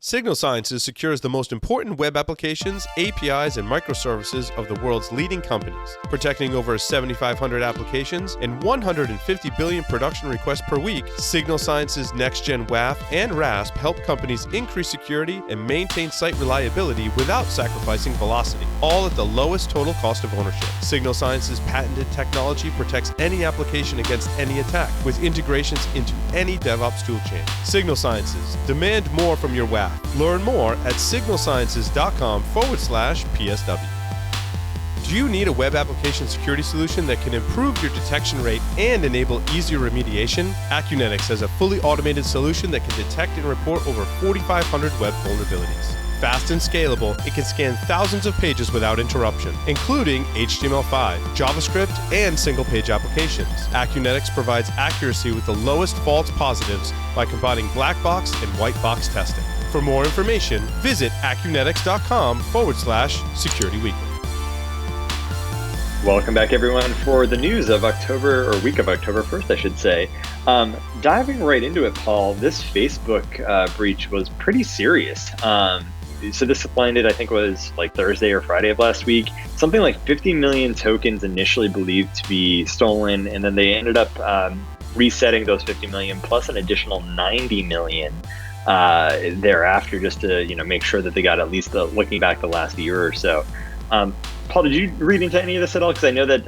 Signal Sciences secures the most important web applications, APIs, and microservices of the world's leading companies, protecting over 7,500 applications and 150 billion production requests per week. Signal Sciences Next-Gen WAF and RASP help companies increase security and maintain site reliability without sacrificing velocity, all at the lowest total cost of ownership. Signal Sciences' patented technology protects any application against any attack, with integrations into any DevOps toolchain. Signal Sciences. Demand more from your WAF. Learn more at signalsciences.com/PSW. Do you need a web application security solution that can improve your detection rate and enable easier remediation? Acunetics has a fully automated solution that can detect and report over 4,500 web vulnerabilities. Fast and scalable, it can scan thousands of pages without interruption, including HTML5, JavaScript, and single-page applications. Acunetics provides accuracy with the lowest false positives by combining black box and white box testing. For more information, visit acunetics.com/Security Weekly. Welcome back, everyone, for the news of October, or week of October 1st, I should say. Diving right into it, Paul, this Facebook breach was pretty serious. So this landed, I think, was like Thursday or Friday of last week. Something like 50 million tokens initially believed to be stolen, and then they ended up resetting those 50 million plus an additional 90 million thereafter, just to make sure that they got at least looking back the last year or so. Paul, did you read into any of this at all? Because I know that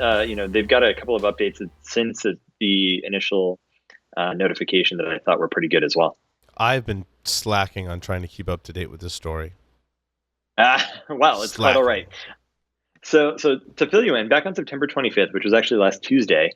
they've got a couple of updates since the initial notification that I thought were pretty good as well. I've been slacking on trying to keep up to date with this story. Well, it's quite all right. So to fill you in, back on September 25th, which was actually last Tuesday,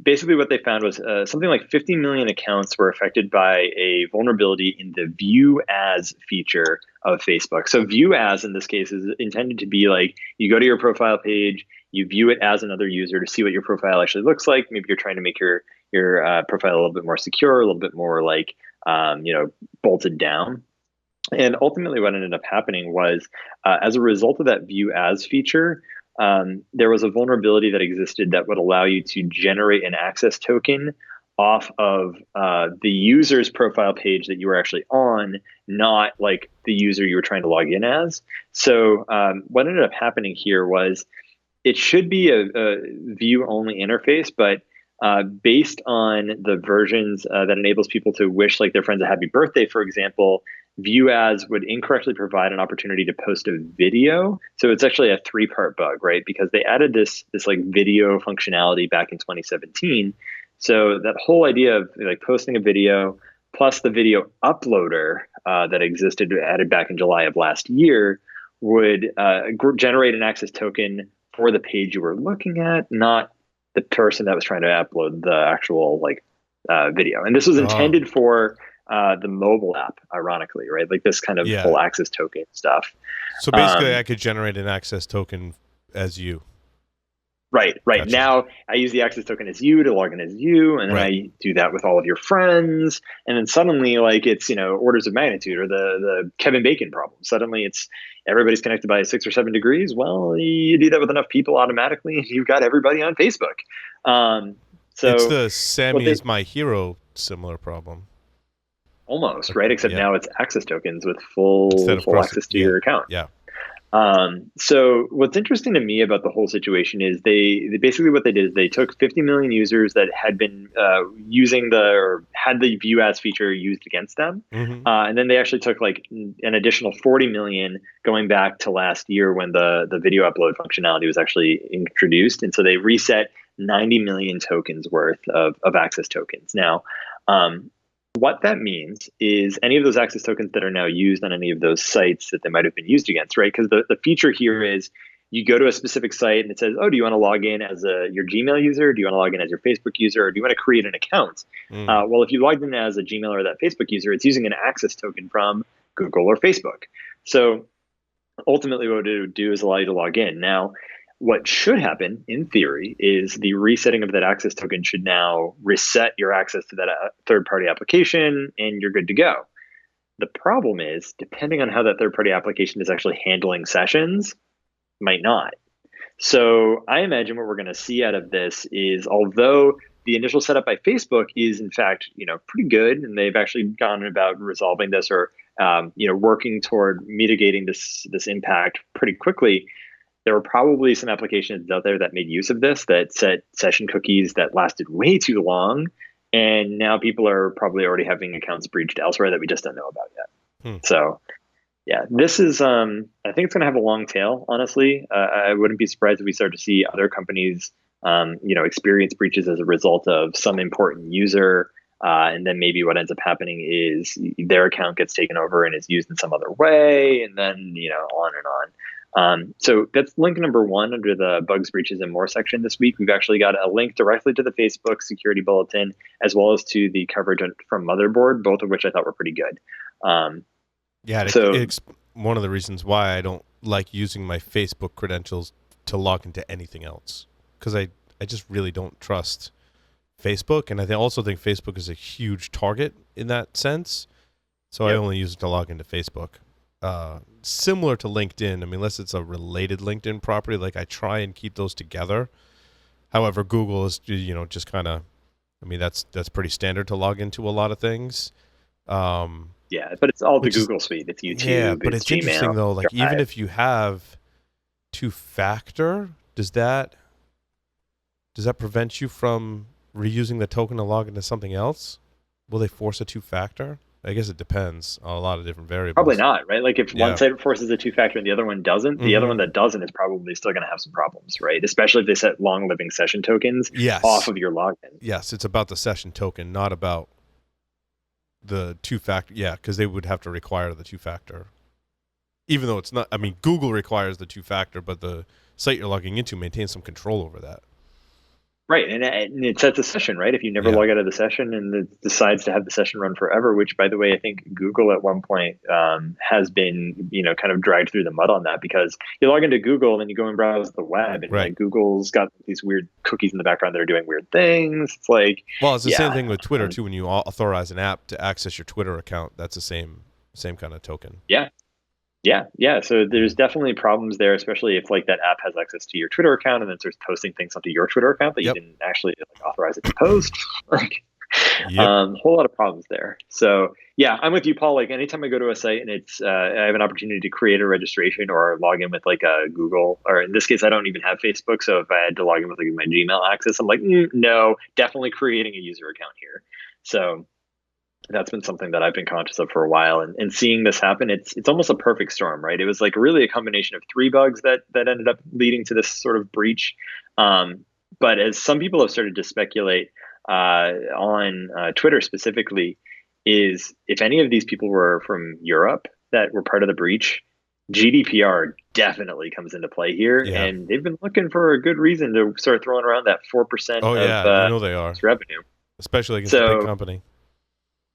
basically what they found was something like 50 million accounts were affected by a vulnerability in the View As feature of Facebook. So View As in this case is intended to be like you go to your profile page, you view it as another user to see what your profile actually looks like. Maybe you're trying to make your profile a little bit more secure, a little bit more like bolted down. And ultimately what ended up happening was as a result of that View As feature, there was a vulnerability that existed that would allow you to generate an access token off of the user's profile page that you were actually on, not like the user you were trying to log in as. So what ended up happening here was it should be a view-only interface, but based on the versions that enables people to wish like their friends a happy birthday, for example, View As would incorrectly provide an opportunity to post a video. So it's actually a 3-part bug, right? Because they added this like video functionality back in 2017. So that whole idea of like posting a video plus the video uploader that existed added back in July of last year would generate an access token for the page you were looking at, not the person that was trying to upload the actual like video. And this was intended for the mobile app, ironically, right? Like this kind of full access token stuff. So basically I could generate an access token as you. Right. Gotcha. Now I use the access token as you to log in as you, and then I do that with all of your friends. And then suddenly like it's, orders of magnitude, or the Kevin Bacon problem. Suddenly it's everybody's connected by 6 or 7 degrees. Well, you do that with enough people automatically, and you've got everybody on Facebook. So it's the Sammy is my hero similar problem. Almost, right? Except now it's access tokens with full access to your account. Yeah. So what's interesting to me about the whole situation is they basically what they did is they took 50 million users that had been using or had the View As feature used against them. Mm-hmm. And then they actually took like an additional 40 million going back to last year when the video upload functionality was actually introduced. And so they reset 90 million tokens worth of access tokens. Now, what that means is any of those access tokens that are now used on any of those sites that they might have been used against, right? Because the feature here is you go to a specific site and it says, oh, do you want to log in as your Gmail user? Do you want to log in as your Facebook user? Or do you want to create an account? Well, if you logged in as a Gmail or that Facebook user, it's using an access token from Google or Facebook. So ultimately what it would do is allow you to log in. Now, what should happen, in theory, is the resetting of that access token should now reset your access to that third-party application, and you're good to go. The problem is, depending on how that third-party application is actually handling sessions, might not. So I imagine what we're going to see out of this is, although the initial setup by Facebook is, in fact, pretty good, and they've actually gone about resolving this or working toward mitigating this impact pretty quickly, there were probably some applications out there that made use of this, that set session cookies that lasted way too long. And now people are probably already having accounts breached elsewhere that we just don't know about yet. So yeah, this is, I think it's going to have a long tail, honestly. I wouldn't be surprised if we start to see other companies, experience breaches as a result of some important user. And then maybe what ends up happening is their account gets taken over and is used in some other way. And then, on and on. So that's link number 1 under the bugs, breaches, and more section this week. We've actually got a link directly to the Facebook security bulletin, as well as to the coverage from Motherboard, both of which I thought were pretty good. It's one of the reasons why I don't like using my Facebook credentials to log into anything else, because I just really don't trust Facebook, and I also think Facebook is a huge target in that sense. So I only use it to log into Facebook. Similar to LinkedIn, I mean, unless it's a related LinkedIn property, like I try and keep those together. However, Google is, just kind of, I mean, that's pretty standard to log into a lot of things. Yeah, but it's all the Google suite. It's YouTube. Yeah, but it's Gmail, interesting though. Like Drive. even if you have two-factor, does that prevent you from reusing the token to log into something else? Will they force a two-factor? I guess it depends on a lot of different variables. Probably not, right? Like if one site forces a two-factor and the other one doesn't, the other one that doesn't is probably still going to have some problems, right? Especially if they set long-living session tokens off of your login. Yes, it's about the session token, not about the two-factor. Yeah, because they would have to require the two-factor. Even though it's not, I mean, Google requires the two-factor, but the site you're logging into maintains some control over that. Right, and it sets a session, right? If you never log out of the session and it decides to have the session run forever, which, by the way, I think Google at one point has been, kind of dragged through the mud on that, because you log into Google and then you go and browse the web, and like Google's got these weird cookies in the background that are doing weird things. It's like, well, it's the same thing with Twitter too. When you authorize an app to access your Twitter account, that's the same kind of token. Yeah. So there's definitely problems there, especially if like that app has access to your Twitter account and then starts posting things onto your Twitter account that you didn't actually authorize it to post. Whole lot of problems there. So yeah, I'm with you, Paul. Like anytime I go to a site and it's I have an opportunity to create a registration or log in with like a Google, or in this case, I don't even have Facebook. So if I had to log in with like my Gmail access, I'm like, no, definitely creating a user account here. So that's been something that I've been conscious of for a while, and seeing this happen, it's almost a perfect storm, right? It was like really a combination of 3 bugs that ended up leading to this sort of breach. But as some people have started to speculate on Twitter specifically, is if any of these people were from Europe that were part of the breach, GDPR definitely comes into play here, and they've been looking for a good reason to start throwing around that 4% of they are. revenue, especially against a big company.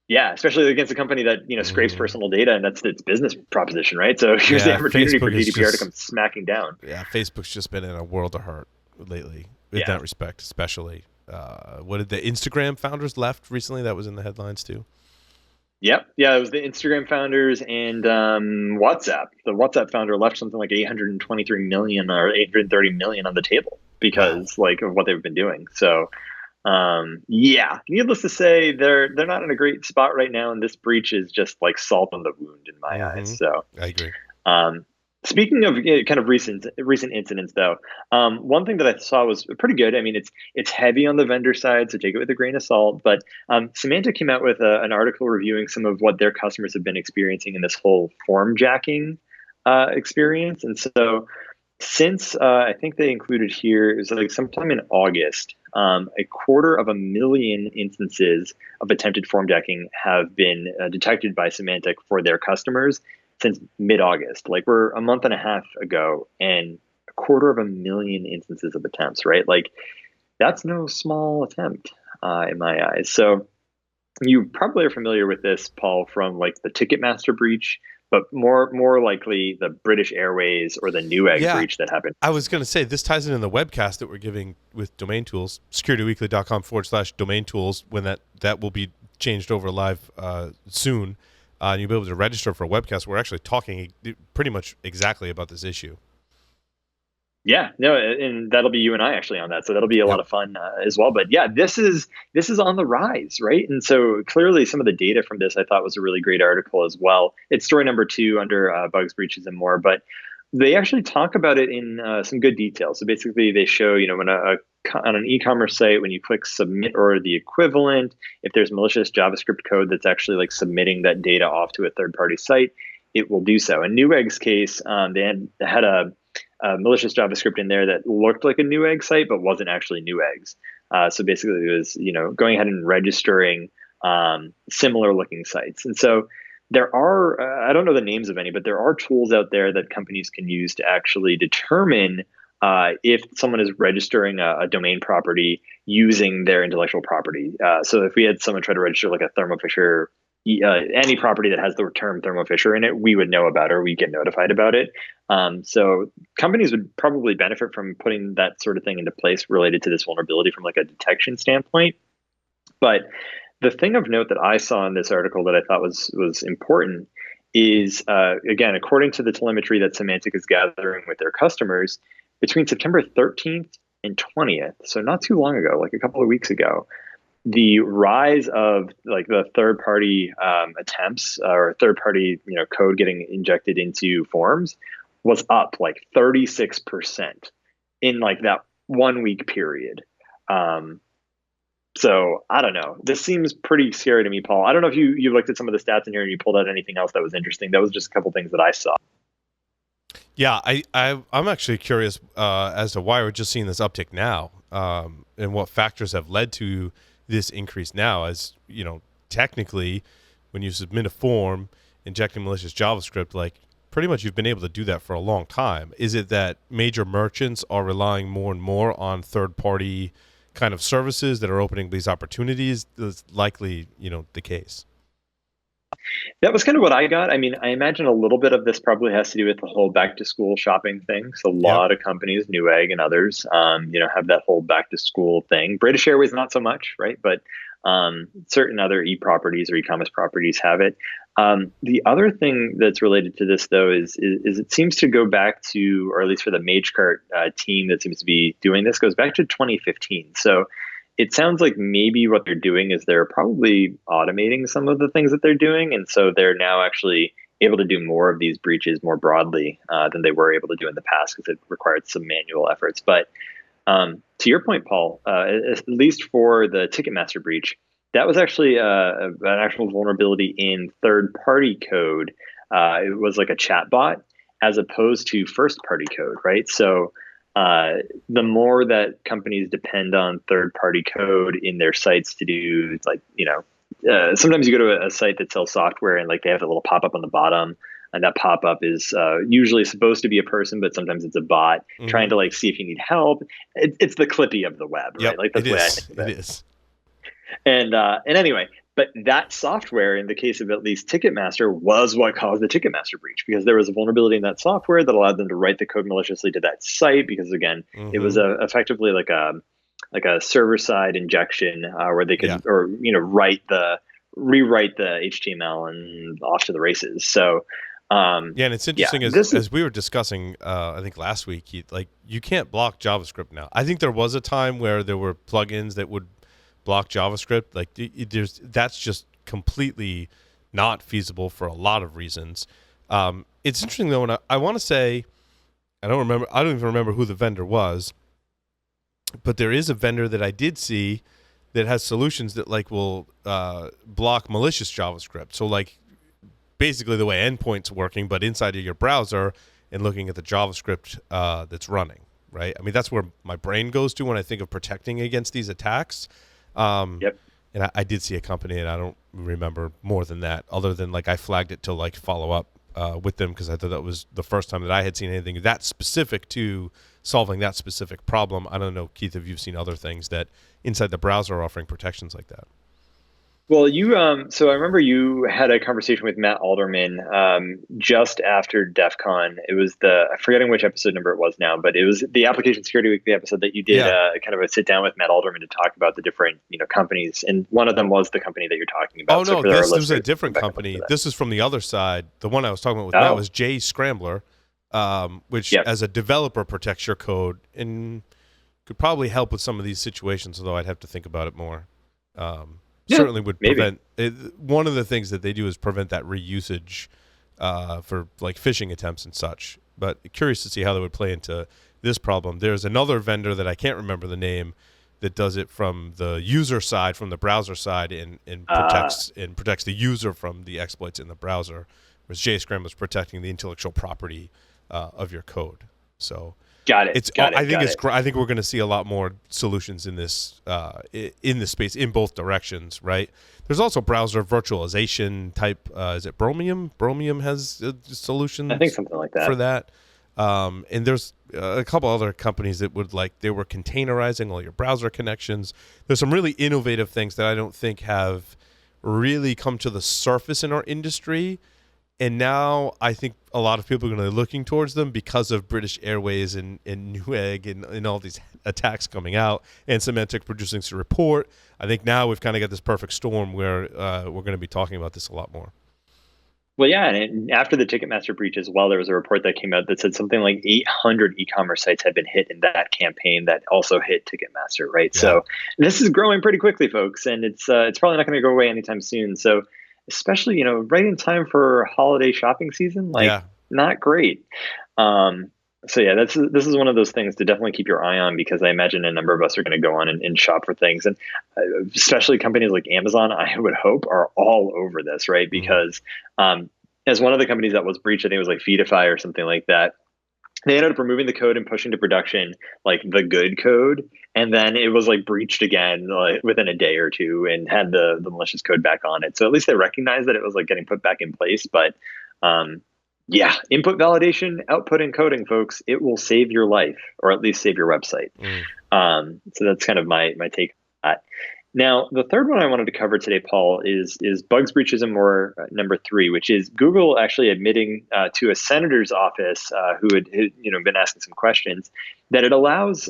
Yeah, especially against a company that scrapes personal data, and that's its business proposition, right? So here's the opportunity for GDPR to come smacking down. Yeah, Facebook's just been in a world of hurt lately in that respect, especially. What did the Instagram founders left recently? That was in the headlines too. Yep. Yeah, it was the Instagram founders and WhatsApp. The WhatsApp founder left something like 823 million or 830 million on the table because like of what they've been doing. So needless to say, they're not in a great spot right now, and this breach is just like salt on the wound in my eyes. So I agree. Speaking of kind of recent incidents, though, one thing that I saw was pretty good. I mean, it's heavy on the vendor side, so take it with a grain of salt. But Symantec came out with an article reviewing some of what their customers have been experiencing in this whole form jacking experience. And so, since I think they included here, it was like sometime in August, 250,000 instances of attempted form jacking have been detected by Symantec for their customers since mid-August. Like we're a month and a half ago, and 250,000 instances of attempts, right? Like that's no small attempt in my eyes. So you probably are familiar with this, Paul, from like the Ticketmaster breach, but more likely the British Airways or the Newegg breach that happened. I was going to say, this ties in the webcast that we're giving with Domain Tools, securityweekly.com/domain tools, when that will be changed over live soon. And you'll be able to register for a webcast. We're actually talking pretty much exactly about this issue. Yeah, no, and that'll be you and I actually on that, so that'll be a lot Yep. of fun as well. But yeah, this is on the rise, right? And so clearly, some of the data from this I thought was a really great article as well. It's story number 2 under bugs, breaches, and more, but they actually talk about it in some good detail. So basically, they show when on an e-commerce site, when you click submit or the equivalent, if there's malicious JavaScript code that's actually like submitting that data off to a third-party site, it will do so. In Newegg's case, they had a malicious JavaScript in there that looked like a Newegg site, but wasn't actually Newegg's. So basically, it was going ahead and registering similar looking sites. And so there are I don't know the names of any, but there are tools out there that companies can use to actually determine if someone is registering a domain property using their intellectual property. So if we had someone try to register like a Thermo Fisher, any property that has the term Thermo Fisher in it, we would know about it, or we get notified about it. So companies would probably benefit from putting that sort of thing into place related to this vulnerability from like a detection standpoint. But the thing of note that I saw in this article that I thought was important is, again, according to the telemetry that Symantec is gathering with their customers, between September 13th and 20th, so not too long ago, like a couple of weeks ago, the rise of like the third party attempts or third party code getting injected into forms was up like 36% in like that 1 week period. So I don't know. This seems pretty scary to me, Paul. I don't know if you looked at some of the stats in here and you pulled out anything else that was interesting. That was just a couple things that I saw. Yeah, I'm actually curious as to why we're just seeing this uptick now, and what factors have led to this increase now. As technically, when you submit a form injecting malicious JavaScript, like pretty much you've been able to do that for a long time. Is it that major merchants are relying more and more on third-party kind of services that are opening these opportunities? That's likely, the case. That was kind of what I got. I mean, I imagine a little bit of this probably has to do with the whole back to school shopping thing. So a lot of companies, Newegg and others, have that whole back to school thing. British Airways, not so much, right? But certain other e-properties or e-commerce properties have it. The other thing that's related to this, though, is it seems to go back to, or at least for the MageCart team that seems to be doing this, goes back to 2015. So it sounds like maybe what they're doing is they're probably automating some of the things that they're doing. And so they're now actually able to do more of these breaches more broadly than they were able to do in the past, because it required some manual efforts. But to your point, Paul, at least for the Ticketmaster breach, that was actually an actual vulnerability in third-party code. It was like a chatbot as opposed to first-party code, right? So the more that companies depend on third-party code in their sites to do, like, sometimes you go to a site that sells software and like they have a little pop-up on the bottom, and that pop-up is usually supposed to be a person, but sometimes it's a bot trying to like see if you need help. It's the Clippy of the web, right? Like that's the way I think of it. It is. And anyway, but that software, in the case of at least Ticketmaster, was what caused the Ticketmaster breach, because there was a vulnerability in that software that allowed them to write the code maliciously to that site. Because again, it was effectively like a server-side injection where they could rewrite the HTML and off to the races. So and it's interesting as we were discussing, I think last week, you can't block JavaScript now. I think there was a time where there were plugins that would block JavaScript. Like that's just completely not feasible for a lot of reasons. It's interesting though, and I want to say, I don't even remember who the vendor was, but there is a vendor that I did see that has solutions that like will block malicious JavaScript. So like basically the way endpoints working, but inside of your browser and looking at the JavaScript that's running, right? I mean, that's where my brain goes to when I think of protecting against these attacks. And I did see a company, and I don't remember more than that, other than like I flagged it to like follow up with them, because I thought that was the first time that I had seen anything that specific to solving that specific problem. I don't know, Keith, if you've seen other things that inside the browser are offering protections like that. Well, so I remember you had a conversation with Matt Alderman just after DEF CON. It was I'm forgetting which episode number it was now, but it was the Application Security Week, the episode that you did kind of a sit down with Matt Alderman to talk about the different companies, and one of them was the company that you're talking about. Oh, no, this was a different company. This is from the other side. The one I was talking about with Matt was J Scrambler. which Yep. as a developer protects your code and could probably help with some of these situations, although I'd have to think about it more. Yeah, Certainly would maybe. prevent it. One of the things that they do is prevent that reusage for like phishing attempts and such. But curious to see how that would play into this problem. There's another vendor that I can't remember the name that does it from the user side, from the browser side, and protects the user from the exploits in the browser, whereas JScram was protecting the intellectual property of your code. So Got it. I think we're going to see a lot more solutions in this space in both directions, right? There's also browser virtualization type. Is it Bromium? Bromium has solutions. I think something like that for that. And there's a couple other companies that they were containerizing all your browser connections. There's some really innovative things that I don't think have really come to the surface in our industry. And now I think a lot of people are going to be looking towards them because of British Airways and Newegg and all these attacks coming out and Symantec producing a report. I think now we've kind of got this perfect storm where we're going to be talking about this a lot more. Well, yeah, and after the Ticketmaster breach as well, there was a report that came out that said something like 800 e-commerce sites had been hit in that campaign that also hit Ticketmaster, right? Yeah. So this is growing pretty quickly, folks, and it's probably not going to go away anytime soon. So especially, right in time for holiday shopping season, not great. So yeah, this is one of those things to definitely keep your eye on, because I imagine a number of us are going to go on and shop for things, and especially companies like Amazon, I would hope, are all over this, right? Because as one of the companies that was breached, I think it was like Feedify or something like that, they ended up removing the code and pushing to production like the good code, and then it was like breached again within a day or two and had the malicious code back on it. So at least they recognized that it was like getting put back in place, but yeah, input validation, output encoding, folks, it will save your life, or at least save your website. So that's kind of my take on that. Now, the third one I wanted to cover today, Paul, is bugs, breaches, and more number 3, which is Google actually admitting to a senator's office who had been asking some questions, that it allows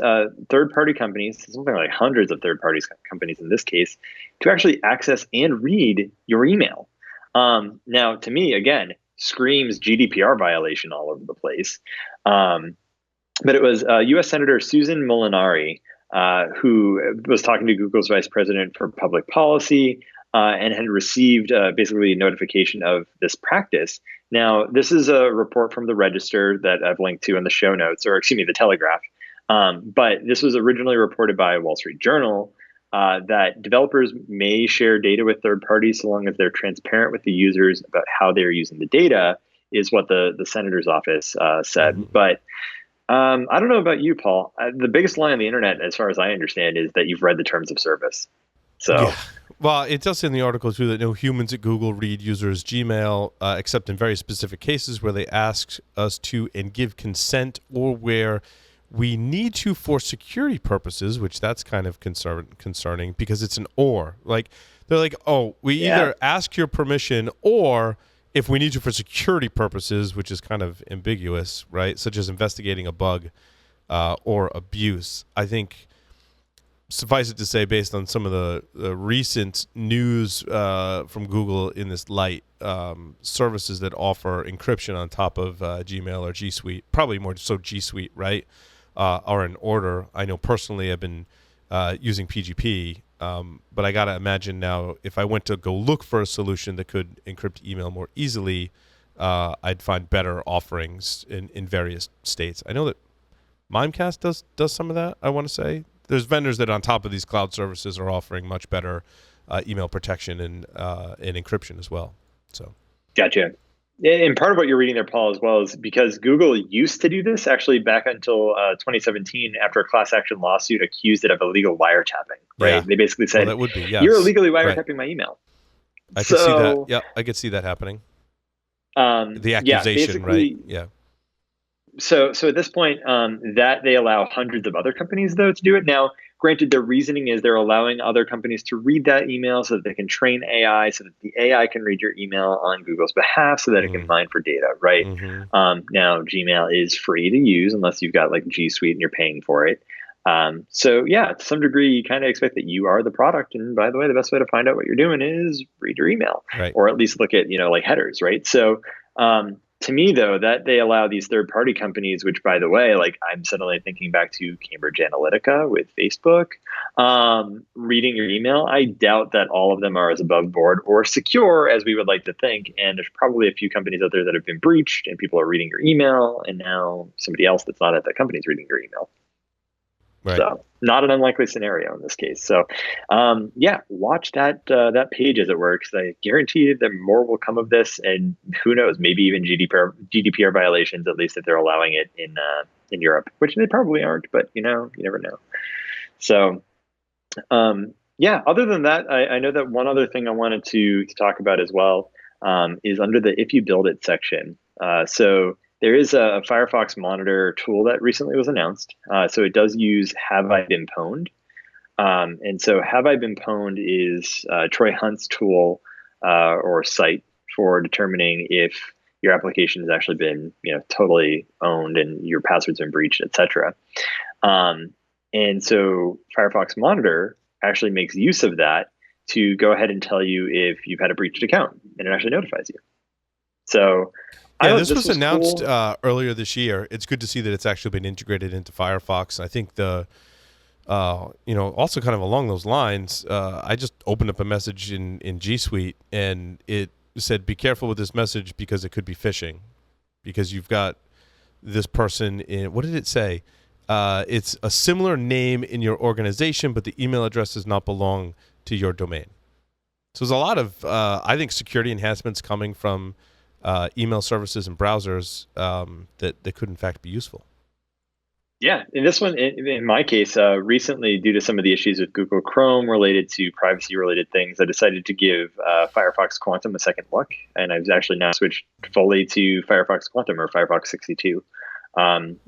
third-party companies, something like hundreds of third-party companies in this case, to actually access and read your email. Now, to me, again, screams GDPR violation all over the place. But it was U.S. Senator Susan Molinari who was talking to Google's vice president for public policy and had received basically a notification of this practice. Now, this is a report from the Register that I've linked to in the show notes, or excuse me, the Telegraph. But this was originally reported by Wall Street Journal, that developers may share data with third parties so long as they're transparent with the users about how they're using the data, is what the senator's office said. Mm-hmm. But I don't know about you, Paul. The biggest lie on the internet, as far as I understand, is that you've read the terms of service. So, yeah. Well, it does say in the article too that no humans at Google read users' Gmail except in very specific cases where they ask us to and give consent, or where we need to for security purposes, which that's kind of concerning because it's an or. Like they're like, oh, we either ask your permission, or if we need to for security purposes, which is kind of ambiguous, right? Such as investigating a bug or abuse. I think, suffice it to say, based on some of the recent news from Google in this light, services that offer encryption on top of Gmail or G Suite, probably more so G Suite, right, are in order. I know personally I've been using PGP, but I got to imagine now if I went to go look for a solution that could encrypt email more easily, I'd find better offerings in various states. I know that Mimecast does some of that, I want to say. There's vendors that on top of these cloud services are offering much better email protection and encryption as well. So, gotcha. And part of what you're reading there, Paul, as well, is because Google used to do this actually back until 2017, after a class action lawsuit accused it of illegal wiretapping. Right? Yeah. They basically said, that would be, yes. You're illegally wiretapping my email. I could see that. Yeah, I could see that happening. The accusation, right? Yeah. So at this point, that they allow hundreds of other companies, though, to do it. Now, granted, their reasoning is they're allowing other companies to read that email so that they can train AI, so that the AI can read your email on Google's behalf, so that it can mine for data, right? Mm-hmm. Now, Gmail is free to use unless you've got like G Suite and you're paying for it. So yeah, to some degree, you kind of expect that you are the product. And by the way, the best way to find out what you're doing is read your email, right? Or at least look at, like headers, right? So To me, though, that they allow these third-party companies, which, by the way, like I'm suddenly thinking back to Cambridge Analytica with Facebook, reading your email. I doubt that all of them are as above board or secure as we would like to think. And there's probably a few companies out there that have been breached, and people are reading your email, and now somebody else that's not at that company is reading your email. Right. So not an unlikely scenario in this case. So yeah, watch that page as it works. I guarantee that more will come of this, and who knows, maybe even GDPR violations, at least if they're allowing it in Europe, which they probably aren't, but you never know. So yeah, other than that, I know that one other thing I wanted to talk about as well is under the if you build it section. So there is a Firefox Monitor tool that recently was announced. So it does use Have I Been Pwned? And so Have I Been Pwned is Troy Hunt's tool or site for determining if your application has actually been totally owned and your password's been breached, etc. And so Firefox Monitor actually makes use of that to go ahead and tell you if you've had a breached account, and it actually notifies you. So yeah, this was announced cool. Earlier this year. It's good to see that it's actually been integrated into Firefox. I think also kind of along those lines, I just opened up a message in G Suite, and it said, be careful with this message because it could be phishing, because you've got this person in, what did it say? It's a similar name in your organization, but the email address does not belong to your domain. So there's a lot of, I think, security enhancements coming from email services and browsers that could in fact be useful. Yeah, in this one, in my case, recently, due to some of the issues with Google Chrome related to privacy-related things, I decided to give Firefox Quantum a second look, and I've actually now switched fully to Firefox Quantum or Firefox 62.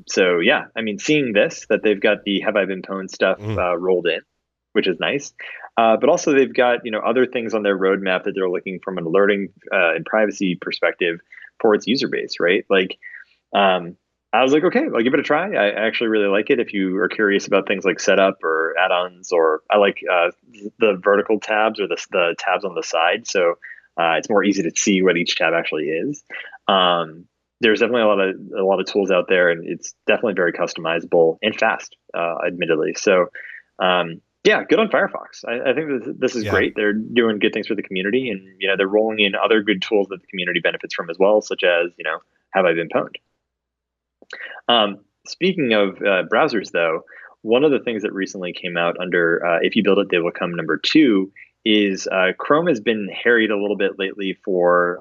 So yeah, I mean, seeing this, that they've got the Have I Been Pwned stuff rolled in, which is nice. But also they've got, other things on their roadmap that they're looking from an alerting and privacy perspective for its user base, right? Like, I was like, okay, I'll give it a try. I actually really like it. If you are curious about things like setup or add-ons, or I like the vertical tabs or the tabs on the side. So it's more easy to see what each tab actually is. There's definitely a lot of tools out there, and it's definitely very customizable and fast, admittedly. So yeah, good on Firefox. I think this is great. They're doing good things for the community, and they're rolling in other good tools that the community benefits from as well, such as Have I Been Pwned? Speaking of browsers, though, one of the things that recently came out under If You Build It, They Will Come #2 is Chrome has been harried a little bit lately for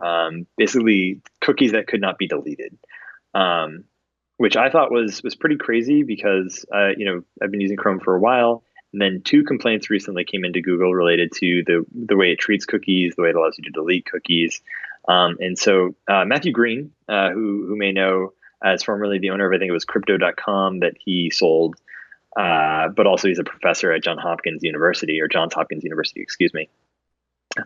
basically cookies that could not be deleted, which I thought was pretty crazy because I've been using Chrome for a while, and then 2 complaints recently came into Google related to the way it treats cookies, the way it allows you to delete cookies, and so Matthew Green, who may know as formerly the owner of, I think it was Crypto.com that he sold. But also he's a professor at Johns Hopkins University, excuse me.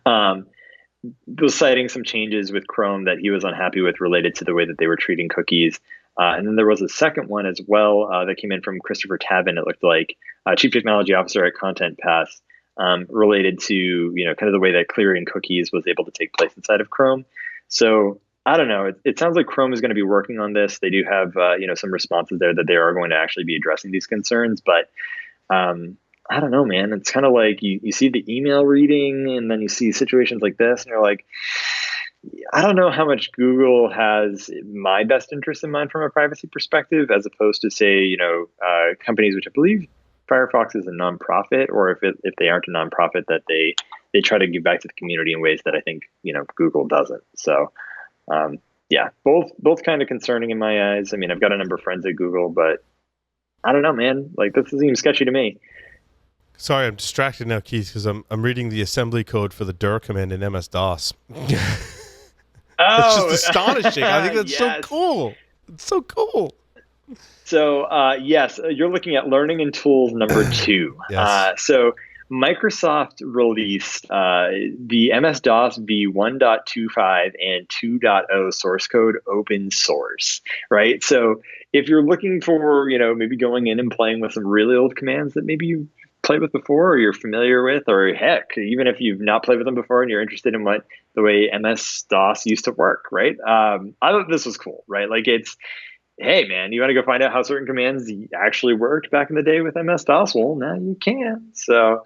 Was citing some changes with Chrome that he was unhappy with related to the way that they were treating cookies. And then there was a second one as well that came in from Christopher Tabin, it looked like, Chief Technology Officer at Content Pass, related to kind of the way that clearing cookies was able to take place inside of Chrome. So I don't know. It sounds like Chrome is going to be working on this. They do have, some responses there that they are going to actually be addressing these concerns. But I don't know, man. It's kind of like you see the email reading, and then you see situations like this, and you're like, I don't know how much Google has my best interest in mind from a privacy perspective, as opposed to, say, companies which I believe Firefox is a nonprofit, or if they aren't a nonprofit, that they try to give back to the community in ways that I think Google doesn't. So. Yeah, both kind of concerning in my eyes. I mean, I've got a number of friends at Google, but I don't know, man. Like, this seems sketchy to me. Sorry, I'm distracted now, Keith, because I'm reading the assembly code for the dir command in MS-DOS. It's just astonishing. I think that's so cool. It's so cool. So, yes, you're looking at Learning and Tools #2. Yes. So Microsoft released the MS-DOS v1.25 and 2.0 source code open source, right? So if you're looking for, maybe going in and playing with some really old commands that maybe you played with before or you're familiar with, or heck, even if you've not played with them before and you're interested in what the way MS-DOS used to work, right? I thought this was cool, right? Like it's, hey man, you want to go find out how certain commands actually worked back in the day with MS-DOS? Well, now you can. So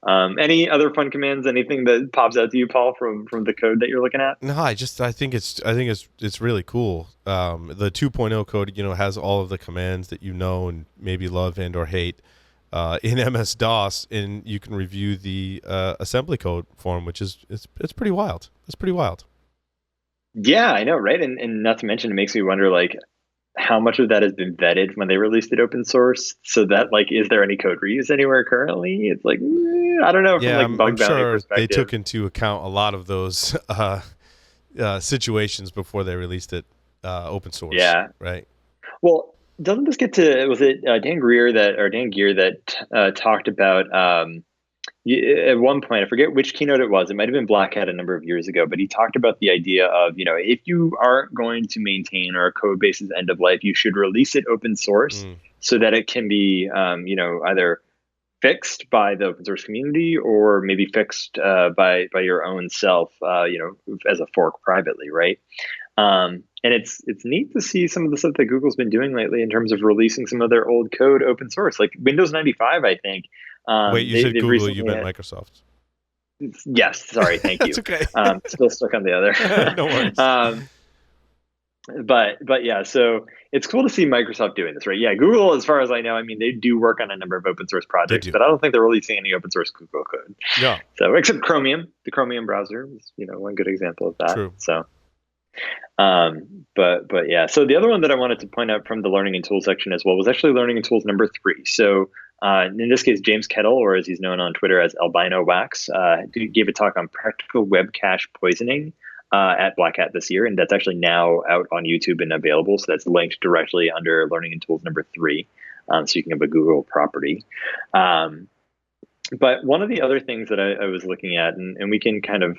any other fun commands, anything that pops out to you, Paul, from the code that you're looking at? No, I think it's really cool. The 2.0 code, has all of the commands that and maybe love and or hate in MS-DOS, and you can review the assembly code for them, which is it's pretty wild. It's pretty wild. Yeah, I know, right? And not to mention, it makes me wonder, like, how much of that has been vetted when they released it open source, so that, like, is there any code reuse anywhere currently? It's like, I don't know. Yeah, from, like, I'm bug bounty sure perspective. they took into account a lot of those situations before they released it open source. Yeah. Right. Well, doesn't this get to, was it Dan Geer that talked about, at one point, I forget which keynote it was. It might have been Black Hat a number of years ago, but he talked about the idea of, if you aren't going to maintain our code base's end of life, you should release it open source so that it can be, either fixed by the open source community or maybe fixed by your own self, as a fork privately, right? And it's neat to see some of the stuff that Google's been doing lately in terms of releasing some of their old code open source, like Windows 95, I think. Wait, you said Google, you meant Microsoft. Yes, sorry, thank you. That's okay. Still stuck on the other. No worries. But yeah, so it's cool to see Microsoft doing this, right? Yeah, Google, as far as I know, I mean, they do work on a number of open source projects, but I don't think they're releasing any open source Google code. No. So except Chromium, the Chromium browser is, one good example of that. True. So, but yeah. So the other one that I wanted to point out from the Learning and Tools section as well was actually Learning and Tools number 3. So in this case, James Kettle, or as he's known on Twitter as Albino Wax, gave a talk on practical web cache poisoning at Black Hat this year, and that's actually now out on YouTube and available. So that's linked directly under Learning and Tools number 3, so you can have a Google property. But one of the other things that I was looking at, and we can kind of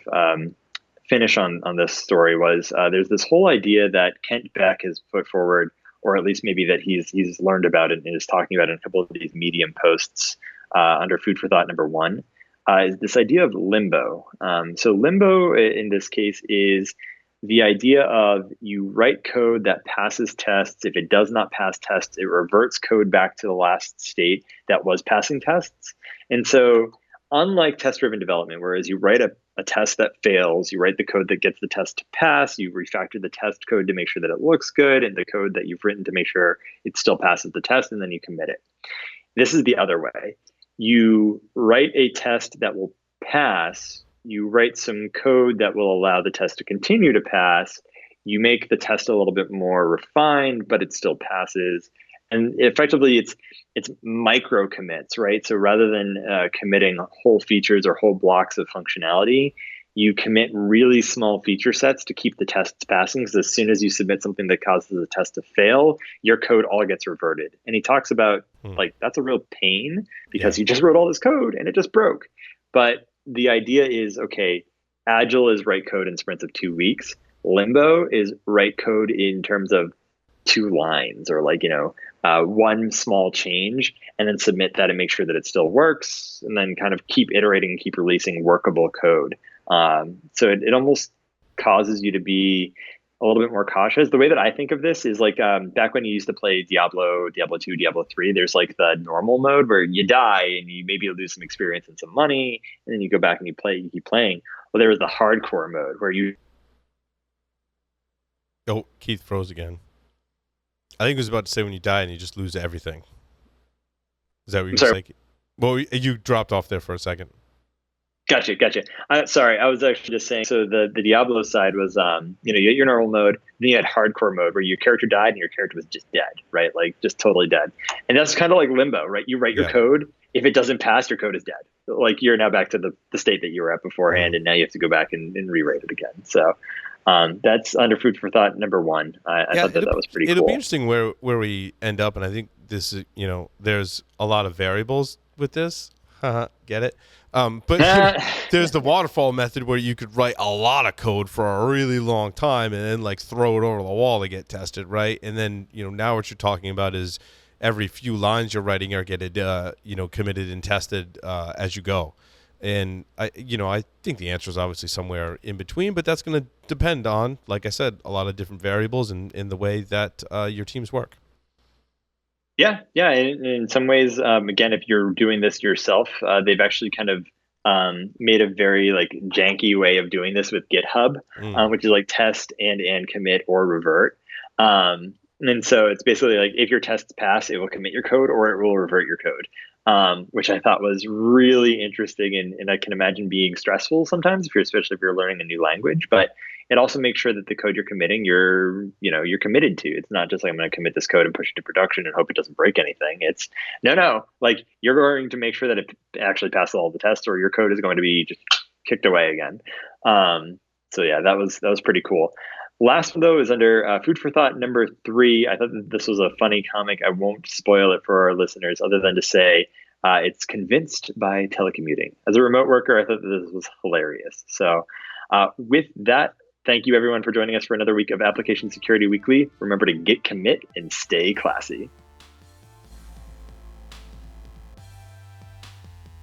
finish on this story, was there's this whole idea that Kent Beck has put forward, or at least maybe that he's learned about it and is talking about in a couple of these Medium posts under Food for Thought number 1, is this idea of limbo. So limbo in this case is the idea of you write code that passes tests. If it does not pass tests, it reverts code back to the last state that was passing tests. And so unlike test-driven development, whereas you write a test that fails, you write the code that gets the test to pass, you refactor the test code to make sure that it looks good, and the code that you've written to make sure it still passes the test, and then you commit it. This is the other way. You write a test that will pass, you write some code that will allow the test to continue to pass, you make the test a little bit more refined, but it still passes. And effectively, it's micro commits, right? So rather than committing whole features or whole blocks of functionality, you commit really small feature sets to keep the tests passing. Because as soon as you submit something that causes the test to fail, your code all gets reverted. And he talks about like that's a real pain because you just wrote all this code and it just broke. But the idea is, okay, Agile is write code in sprints of 2 weeks. Limbo is write code in terms of 2 lines, or like, one small change, and then submit that and make sure that it still works, and then kind of keep iterating and keep releasing workable code. So it almost causes you to be a little bit more cautious. The way that I think of this is like back when you used to play Diablo 2, Diablo 3, there's like the normal mode where you die and you maybe lose some experience and some money, and then you go back and you keep playing. Well, there was the hardcore mode where you... Oh, Keith froze again. I think he was about to say when you die and you just lose everything. Is that what you were saying? Well, you dropped off there for a second. Gotcha. Sorry, I was actually just saying, so the Diablo side was, you had your normal mode, then you had hardcore mode where your character died and your character was just dead, right? Like just totally dead. And that's kind of like Limbo, right? You write your code. If it doesn't pass, your code is dead. Like you're now back to the state that you were at beforehand, and now you have to go back and rewrite it again. So that's under Food for Thought number 1. I thought that was pretty cool. It'll be interesting where we end up, and I think this is, there's a lot of variables with this. Get it? But there's the waterfall method where you could write a lot of code for a really long time and then like throw it over the wall to get tested, right? And then, now what you're talking about is every few lines you're writing are getting committed and tested as you go. And I think the answer is obviously somewhere in between, but that's going to depend on, like I said, a lot of different variables in the way that your teams work. Yeah. In some ways, again, if you're doing this yourself, they've actually kind of made a very like janky way of doing this with GitHub, which is like test and commit or revert. And so it's basically like if your tests pass, it will commit your code or it will revert your code. Which I thought was really interesting, and I can imagine being stressful sometimes especially if you're learning a new language. But it also makes sure that the code you're committing, you're committed to. It's not just like I'm going to commit this code and push it to production and hope it doesn't break anything. It's no, like you're going to make sure that it actually passes all the tests, or your code is going to be just kicked away again. So yeah, that was pretty cool. Last one, though, is under food for thought number 3. I thought that this was a funny comic. I won't spoil it for our listeners other than to say it's convinced by telecommuting. As a remote worker, I thought that this was hilarious. So with that, thank you, everyone, for joining us for another week of Application Security Weekly. Remember to git commit and stay classy.